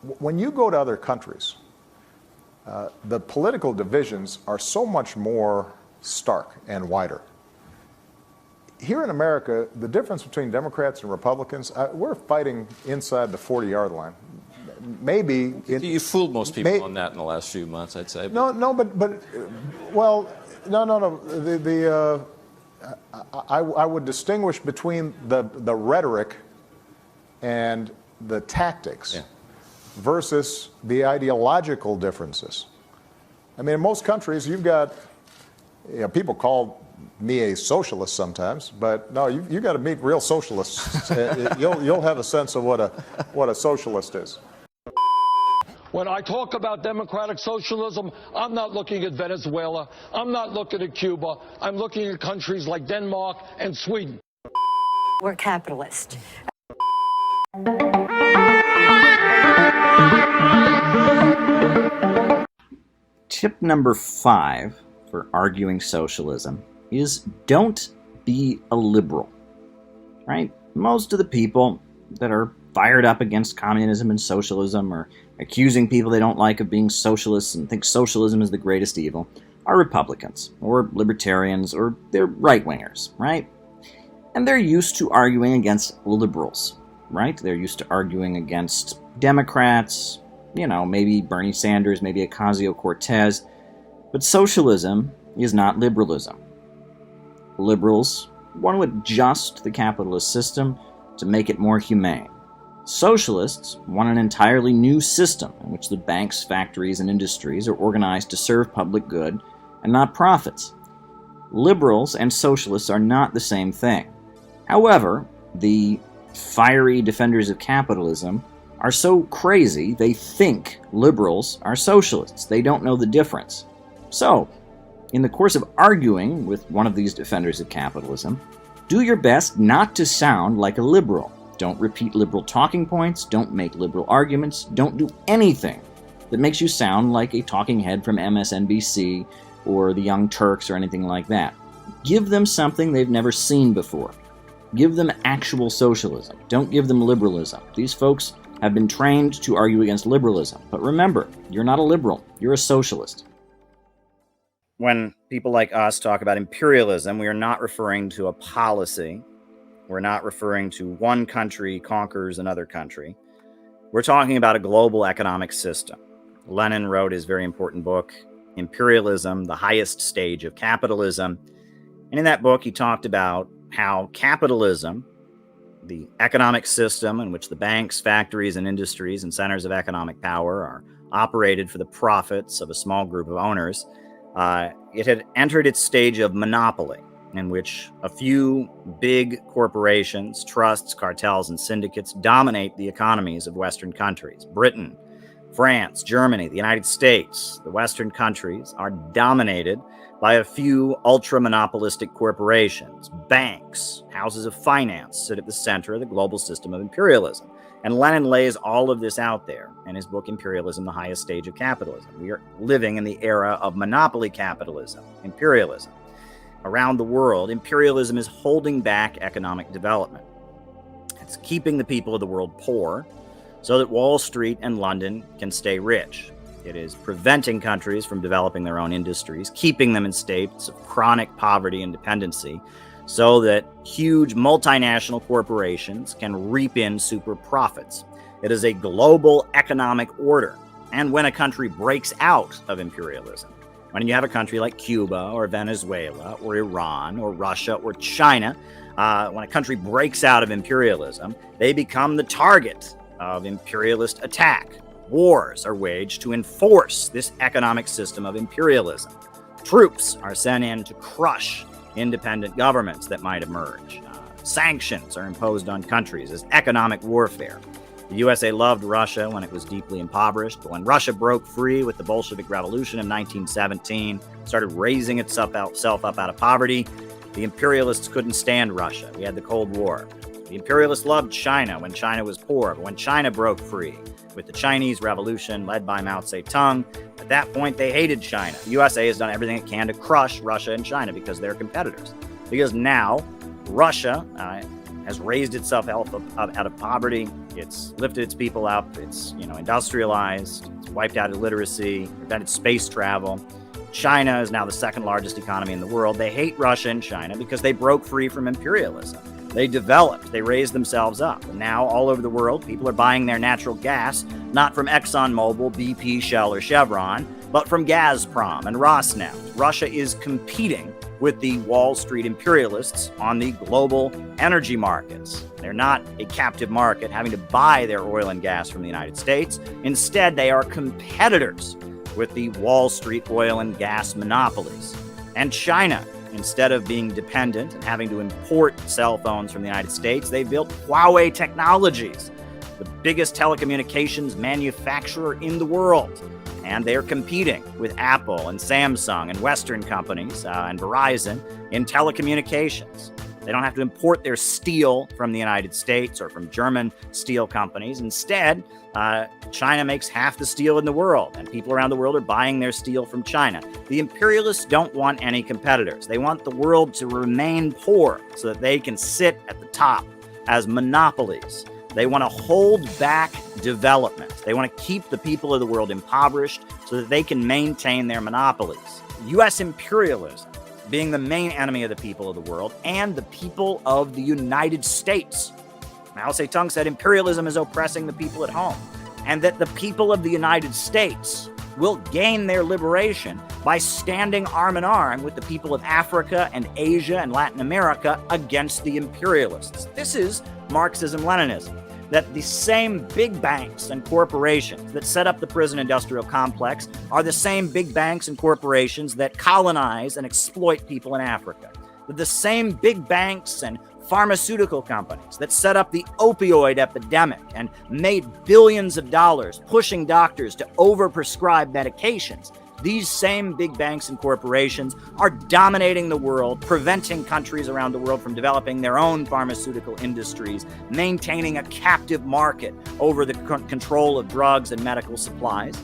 when you go to other countries, the political divisions are so much more stark and wider. Here in America, the difference between Democrats and Republicans, we're fighting inside the 40-yard line. Maybe you fooled most people on that in the last few months, I'd say. No, well, no. I would distinguish between the rhetoric and the tactics versus the ideological differences. I mean, in most countries, you've got people call me a socialist sometimes, but no, you got to meet real socialists. You'll have a sense of what a socialist is. When I talk about democratic socialism, I'm not looking at Venezuela. I'm not looking at Cuba. I'm looking at countries like Denmark and Sweden. We're capitalist. Tip number 5 for arguing socialism is don't be a liberal. Right? Most of the people that are fired up against communism and socialism or accusing people they don't like of being socialists and think socialism is the greatest evil are Republicans or libertarians or they're right-wingers, right? And they're used to arguing against liberals, right? They're used to arguing against Democrats, maybe Bernie Sanders, maybe Ocasio-Cortez. But socialism is not liberalism. Liberals want to adjust the capitalist system to make it more humane. Socialists want an entirely new system in which the banks, factories, and industries are organized to serve public good and not profits. Liberals and socialists are not the same thing. However, the fiery defenders of capitalism are so crazy they think liberals are socialists. They don't know the difference. So, in the course of arguing with one of these defenders of capitalism, do your best not to sound like a liberal. Don't repeat liberal talking points, don't make liberal arguments, don't do anything that makes you sound like a talking head from MSNBC or the Young Turks or anything like that. Give them something they've never seen before. Give them actual socialism. Don't give them liberalism. These folks have been trained to argue against liberalism. But remember, you're not a liberal, you're a socialist. When people like us talk about imperialism, we are not referring to a policy. We're not referring to one country conquers another country. We're talking about a global economic system. Lenin wrote his very important book, Imperialism, the Highest Stage of Capitalism. And in that book, he talked about how capitalism, the economic system in which the banks, factories, and industries and centers of economic power are operated for the profits of a small group of owners, it had entered its stage of monopoly, in which a few big corporations, trusts, cartels, and syndicates dominate the economies of Western countries. Britain, France, Germany, the United States, the Western countries are dominated by a few ultra-monopolistic corporations. Banks, houses of finance sit at the center of the global system of imperialism. And Lenin lays all of this out there in his book, Imperialism, the Highest Stage of Capitalism. We are living in the era of monopoly capitalism, imperialism. Around the world, imperialism is holding back economic development. It's keeping the people of the world poor so that Wall Street and London can stay rich. It is preventing countries from developing their own industries, keeping them in states of chronic poverty and dependency, so that huge multinational corporations can reap in super profits. It is a global economic order. And when a country breaks out of imperialism, when you have a country like Cuba or Venezuela or Iran or Russia or China, when a country breaks out of imperialism, they become the target of imperialist attack. Wars are waged to enforce this economic system of imperialism. Troops are sent in to crush independent governments that might emerge. Sanctions are imposed on countries as economic warfare. The USA loved Russia when it was deeply impoverished, but when Russia broke free with the Bolshevik Revolution in 1917, started raising itself up out of poverty, the imperialists couldn't stand Russia. We had the Cold War. The imperialists loved China when China was poor, but when China broke free with the Chinese Revolution led by Mao Zedong, at that point they hated China. The USA has done everything it can to crush Russia and China because they're competitors. Because now Russia has raised itself out of poverty. It's lifted its people up. It's, industrialized. It's wiped out illiteracy, prevented space travel. China is now the second largest economy in the world. They hate Russia and China because they broke free from imperialism. They developed, they raised themselves up. And now all over the world, people are buying their natural gas, not from ExxonMobil, BP, Shell, or Chevron, but from Gazprom and Rosneft. Russia is competing with the Wall Street imperialists on the global energy markets. They're not a captive market having to buy their oil and gas from the United States. Instead, they are competitors with the Wall Street oil and gas monopolies. And China, instead of being dependent and having to import cell phones from the United States, they built Huawei Technologies, the biggest telecommunications manufacturer in the world. And they're competing with Apple and Samsung and Western companies and Verizon in telecommunications. They don't have to import their steel from the United States or from German steel companies. Instead, China makes half the steel in the world, and people around the world are buying their steel from China. The imperialists don't want any competitors. They want the world to remain poor so that they can sit at the top as monopolies. They want to hold back development. They want to keep the people of the world impoverished so that they can maintain their monopolies. U.S. imperialism being the main enemy of the people of the world and the people of the United States. Mao Zedong said imperialism is oppressing the people at home, and that the people of the United States will gain their liberation by standing arm in arm with the people of Africa and Asia and Latin America against the imperialists. This is Marxism-Leninism, that the same big banks and corporations that set up the prison industrial complex are the same big banks and corporations that colonize and exploit people in Africa. That the same big banks and pharmaceutical companies that set up the opioid epidemic and made billions of dollars pushing doctors to overprescribe medications. These same big banks and corporations are dominating the world, preventing countries around the world from developing their own pharmaceutical industries, maintaining a captive market over the control of drugs and medical supplies.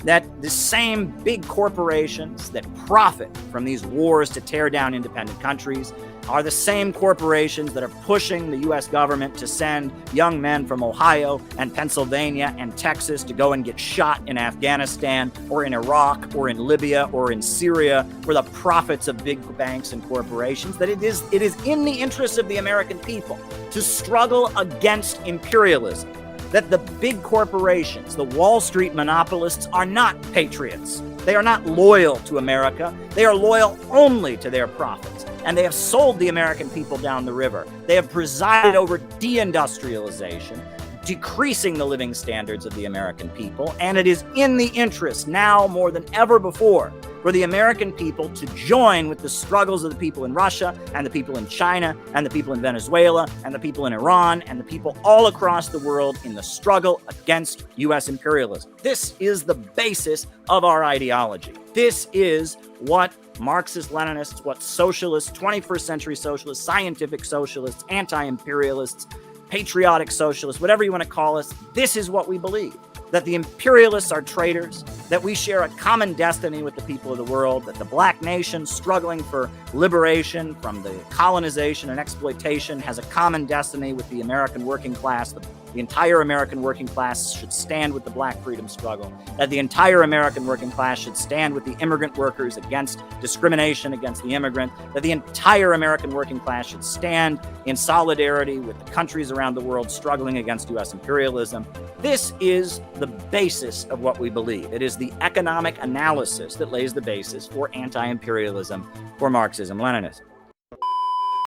That the same big corporations that profit from these wars to tear down independent countries are the same corporations that are pushing the U.S. government to send young men from Ohio and Pennsylvania and Texas to go and get shot in Afghanistan or in Iraq or in Libya or in Syria for the profits of big banks and corporations. That it is in the interests of the American people to struggle against imperialism. That the big corporations, the Wall Street monopolists, are not patriots. They are not loyal to America. They are loyal only to their profits. And they have sold the American people down the river. They have presided over deindustrialization, decreasing the living standards of the American people. And it is in the interest now more than ever before for the American people to join with the struggles of the people in Russia and the people in China and the people in Venezuela and the people in Iran and the people all across the world in the struggle against U.S. imperialism. This is the basis of our ideology. This is what Marxist-Leninists, what socialists, 21st century socialists, scientific socialists, anti-imperialists, patriotic socialists, whatever you want to call us, this is what we believe. That the imperialists are traitors, that we share a common destiny with the people of the world, that the black nation struggling for liberation from the colonization and exploitation has a common destiny with the American working class. The entire American working class should stand with the black freedom struggle, that the entire American working class should stand with the immigrant workers against discrimination against the immigrant, that the entire American working class should stand in solidarity with the countries around the world struggling against U.S. imperialism. This is the basis of what we believe. It is the economic analysis that lays the basis for anti-imperialism, for Marxism-Leninism.